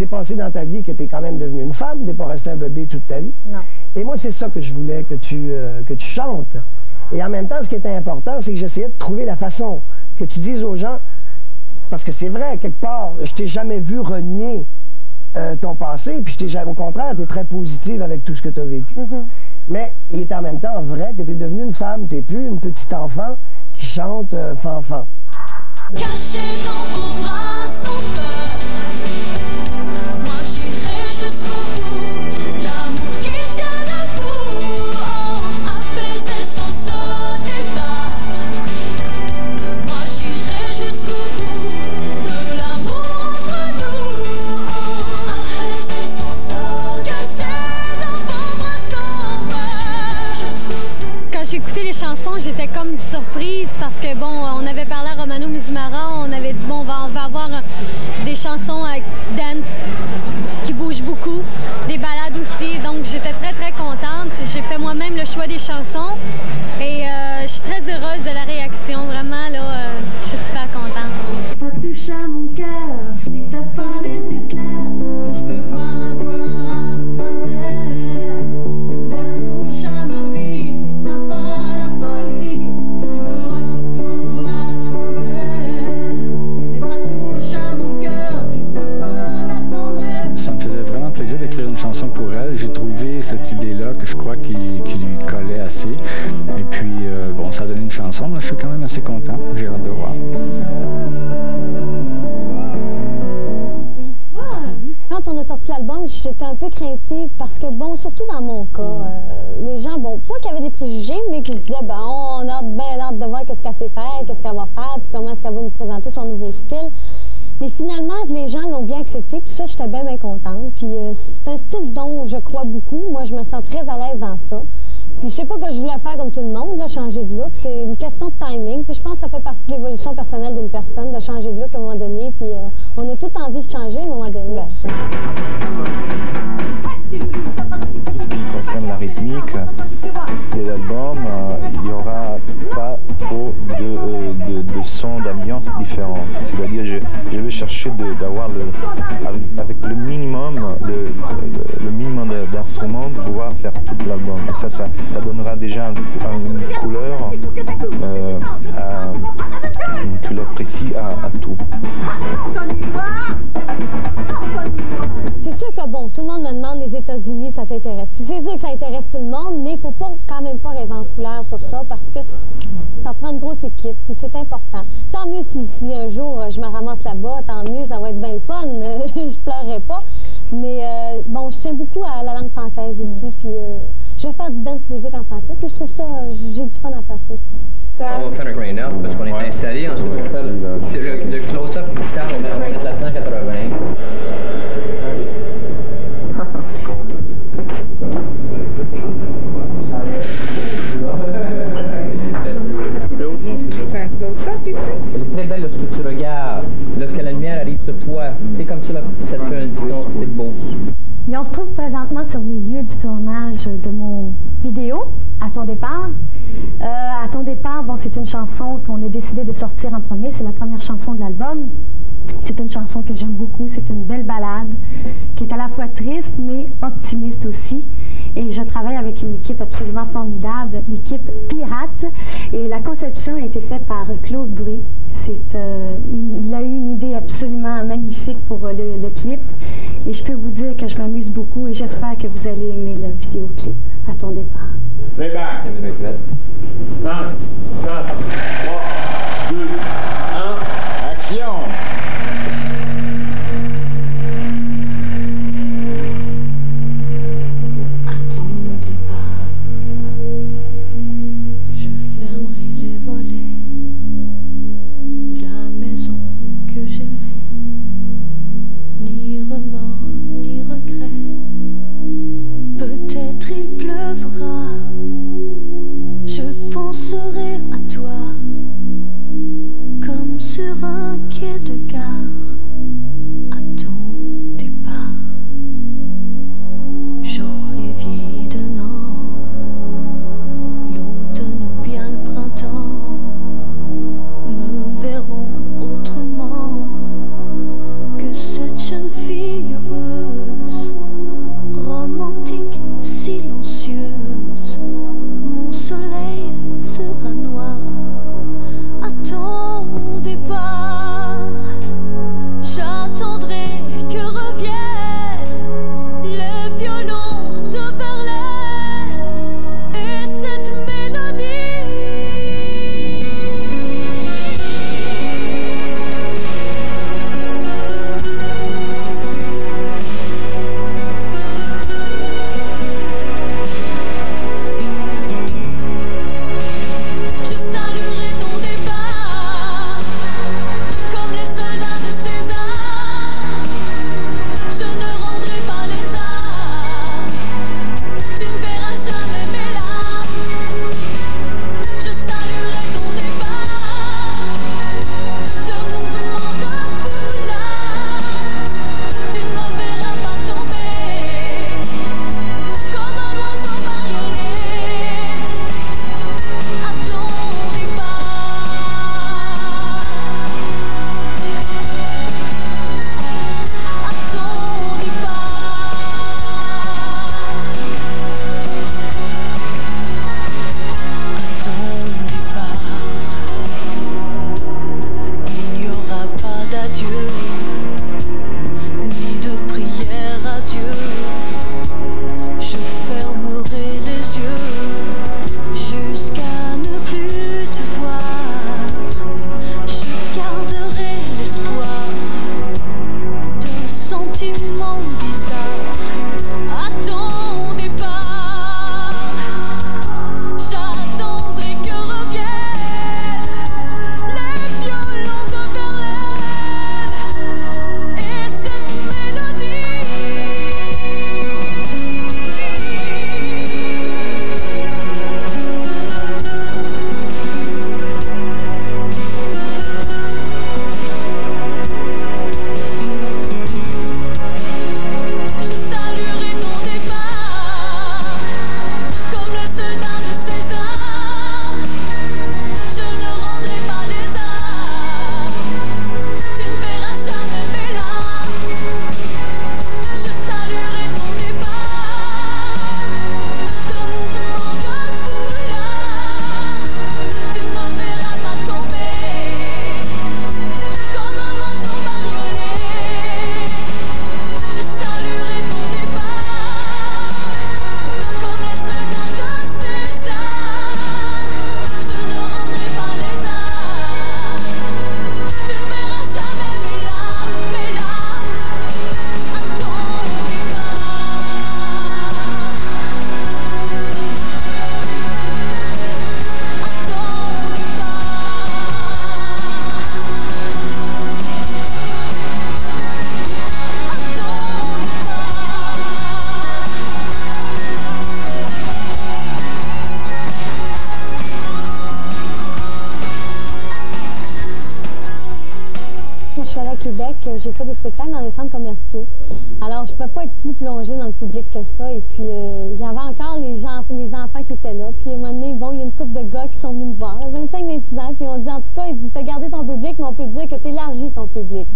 passé dans ta vie que tu es quand même devenue une femme, tu n'es pas resté un bébé toute ta vie. Non. Et moi, c'est ça que je voulais que tu chantes. Et en même temps, ce qui était important, c'est que j'essayais de trouver la façon que tu dises aux gens, parce que c'est vrai, quelque part, je t'ai jamais vu renier ton passé, puis au contraire, tu es très positive avec tout ce que tu as vécu. Mais il est en même temps vrai que tu es devenue une femme, tu n'es plus une petite enfant qui chante fanfan. Caché dans vos bras sans peur, moi j'irai jusqu'au bout, l'amour qui tient debout, oh, apaisé sans ce départ. Moi j'irai jusqu'au bout de l'amour entre nous, oh, apaisé sans ce, caché dans vos bras sans peur. Quand j'ai écouté les chansons, j'étais comme surprise parce que bon, on avait parlé à Romano Mizumara, on avait dit bon, on va avoir des chansons avec dance qui bougent beaucoup, des ballades aussi, donc j'étais très très contente. J'ai fait moi-même le choix des chansons et je suis très heureuse de la réaction, vraiment là, je suis super contente. Ça touche à mon cœur, si t'as pas les yeux clairs, si je peux voir la voix à travers, ça touche à ma vie, si t'as pas la folie, je me retourne à l'envers, les bras touchent à mon cœur, si t'as pas la tendresse. Ça me faisait vraiment plaisir d'écrire une chanson pour elle. J'ai trouvé cette idée-là que je crois qui lui collait assez. Et puis, bon, ça a donné une chanson. Là, je suis quand même assez content. J'ai hâte de voir. Quand on a sorti l'album, j'étais un peu craintive parce que, bon, surtout dans mon cas, les gens, bon, pas qu'il y avait des préjugés, mais qui se disaient, ben, on a bien hâte de voir qu'est-ce qu'elle sait faire, qu'est-ce qu'elle va faire, puis comment est-ce qu'elle va nous présenter son nouveau style. Mais finalement, les gens l'ont bien accepté, puis ça, j'étais bien contente. Puis c'est un style dont je crois beaucoup. Moi, je me sens très à l'aise dans ça. Puis c'est pas que je voulais faire comme tout le monde, là, changer de look. C'est une question de timing. Puis je pense que ça fait partie de l'évolution personnelle d'une personne, de changer de look à un moment donné. Puis on a toute envie de changer à un moment donné. Tout ce qui concerne la rythmique de l'album, il n'y aura pas trop de sons d'ambiance différents. C'est-à-dire je vais chercher d'avoir avec le minimum d'instruments de pouvoir faire tout l'album. Ça donnera déjà une couleur précise à tout. C'est sûr que, bon, tout le monde me demande les États-Unis, ça t'intéresse. C'est sûr que ça intéresse tout le monde, mais il ne faut pas quand même pas rêver en couleur sur ça parce que ça prend une grosse équipe, puis c'est important. Tant mieux si un jour je me ramasse là-bas, tant mieux, ça va être bien fun, je pleurerai pas. Mais bon, je tiens beaucoup à la langue française aussi, puis je vais faire du dance music en français, puis je trouve ça, j'ai du fun à faire ça aussi. On va faire un grain up parce qu'on est installé, ensuite on va faire le close-up du guitare, on va mettre la 180. Elle est très belle lorsque tu regardes, lorsque la lumière arrive sur toi, c'est comme ça, ça te fait un disons, c'est beau. Et on se trouve présentement sur les lieux du tournage de mon vidéo, À ton départ. À ton départ, bon, c'est une chanson qu'on a décidé de sortir en premier, c'est la première chanson de l'album. C'est une chanson que j'aime beaucoup, c'est une belle ballade qui est à la fois triste mais optimiste aussi. et je travaille avec une équipe absolument formidable, l'équipe Pirate, et la conception a été faite par Claude Brie. Il a eu une idée absolument magnifique pour le clip, et je peux vous dire que je m'amuse beaucoup et j'espère que vous allez aimer le vidéoclip à ton départ. Playback. 5, 4, 3, 2, 1, action. j'ai fait des spectacles dans des centres commerciaux. Alors, je ne pouvais pas être plus plongée dans le public que ça. Et puis, il y avait encore les enfants qui étaient là. Puis, à un moment donné, bon, il y a une couple de gars qui sont venus me voir, 25-26 ans. Puis, on dit, en tout cas, ils disent, tu as gardé ton public, mais on peut dire que tu élargis ton public.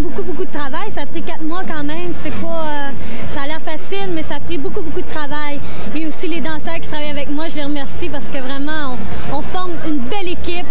prend beaucoup de travail. Ça a pris 4 mois quand même. C'est pas, ça a l'air facile, mais ça a pris beaucoup de travail. Et aussi les danseurs qui travaillent avec moi, je les remercie parce que vraiment, on forme une belle équipe.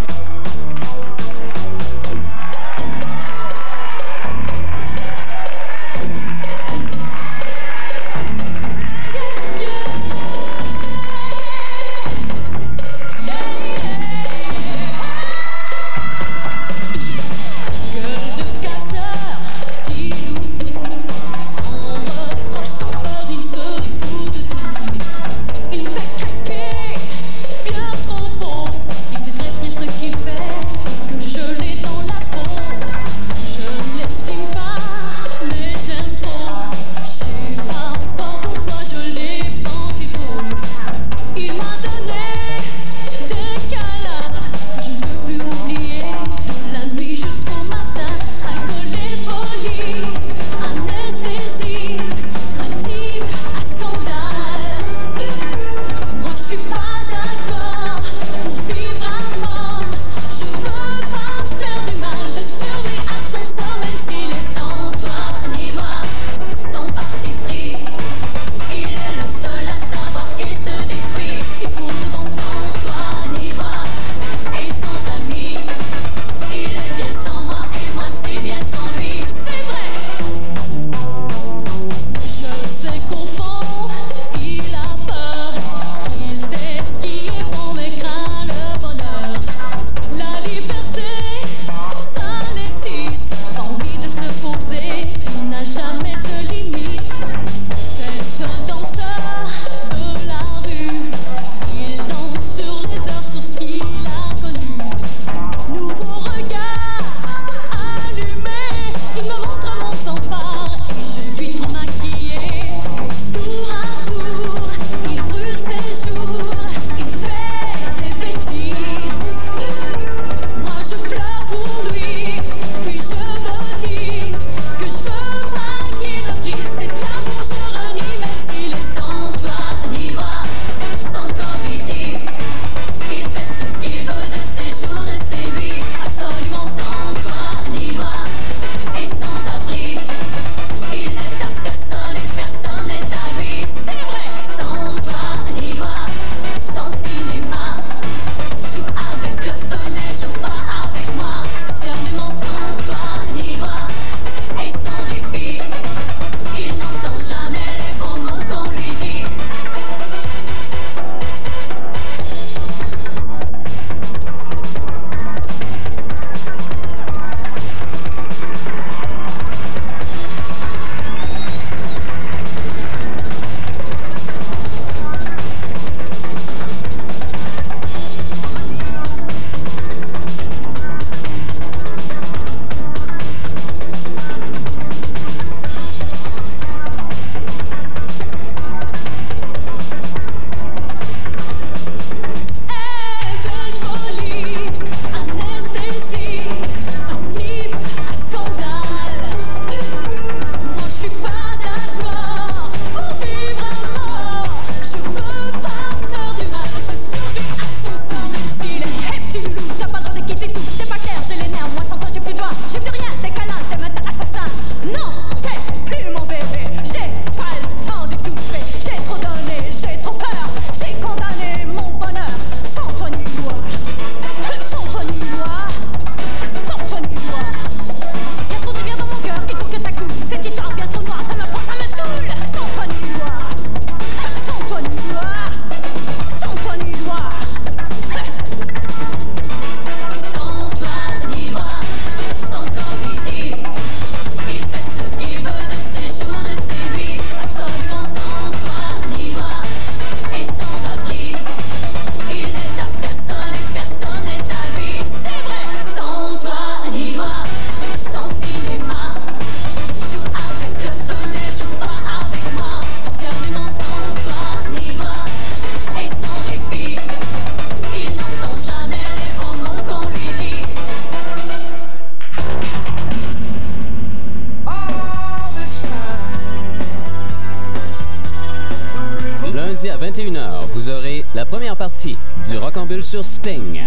À 21h, vous aurez la première partie du Rocambule sur Sting.